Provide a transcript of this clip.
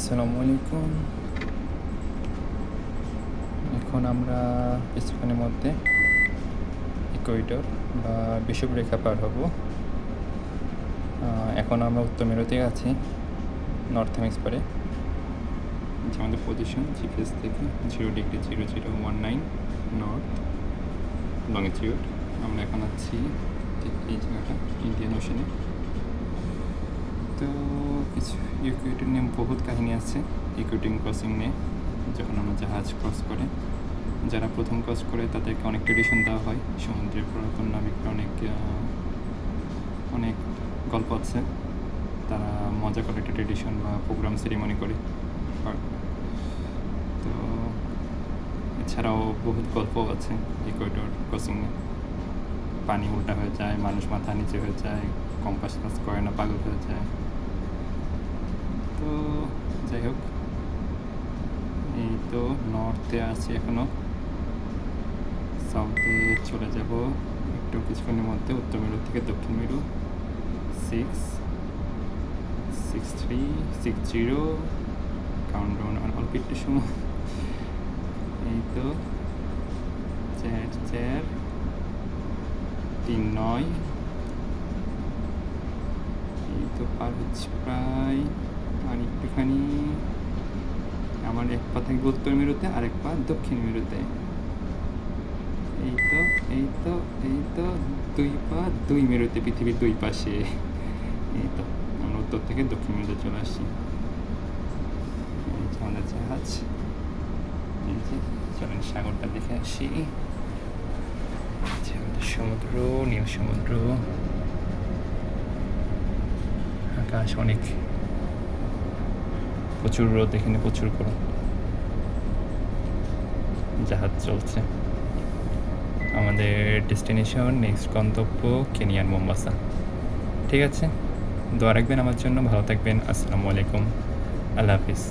আসসালামু আলাইকুম। এখন আমরা কিছুক্ষণের মধ্যে ইকুয়েটর বা বিষুবরেখা পার হব। এখন আমরা উত্তর মেরুতে আছি, নর্থ হেমিস্ফিয়ারে। যে আমাদের পজিশন জিপিএস থেকে 0°0019 নর্থ লংজিটিউড। আমরা এখন আছি ঠিক এই জায়গাটা, ইন্ডিয়ান ওশানে। তো কিছু ইকুয়েটর নিয়ে বহুত কাহিনী আছে, ইকুয়েটর ক্রসিং নিয়ে। যখন আমরা জাহাজ ক্রস করে, যারা প্রথম ক্রস করে তাদেরকে অনেক ট্রেডিশন দেওয়া হয়। সমুদ্রের পুরাতন নাবিকরা অনেক গল্প আছে, তারা মজা করে একটা ট্রেডিশন বা প্রোগ্রাম সেরিমনি করে। তো এছাড়াও বহুত গল্প আছে ইকুয়েটর ক্রসিংয়ে। পানি উল্টা হয়ে যায়, মানুষ মাথা নিচে হয়ে যায়, কম্পাস কাজ করে না, পাগল হয়ে যায়। তো যাই হোক, এই তো নর্থে আছি এখনও, সাউথে চলে যাব একটু কিছুক্ষণের মধ্যে। উত্তর মেরু থেকে দক্ষিণ মেরু 66360 কাউন্টডাউন আর অল্প একটু সময়। এই তো 443 এই তো পার হচ্ছে প্রায়। আর একটুখানি, আমার এক পা থাকবে উত্তর মেরুতে আর এক পা দক্ষিণ মেরুতে। এই তো এই তো এই তো 2 পা 2 মেরুতে, পৃথিবীর 2 পাশে। এই তো আমরা উত্তর থেকে দক্ষিণ মেরুতে চলে আসছি। আমাদের জাহাজ, এই যে চলেন সাগরটা দেখে আসি। আমাদের সমুদ্র, নীল সমুদ্র, আকাশ অনেক, প্রচুর রোদ এখানে, প্রচুর গরম। জাহাজ চলছে। আমাদের ডেস্টিনেশন, নেক্সট গন্তব্য কেনিয়ার মোম্বাসা। ঠিক আছে, দোয়া রাখবেন আমার জন্য, ভালো থাকবেন। আসসালামু আলাইকুম, আল্লাহ হাফিজ।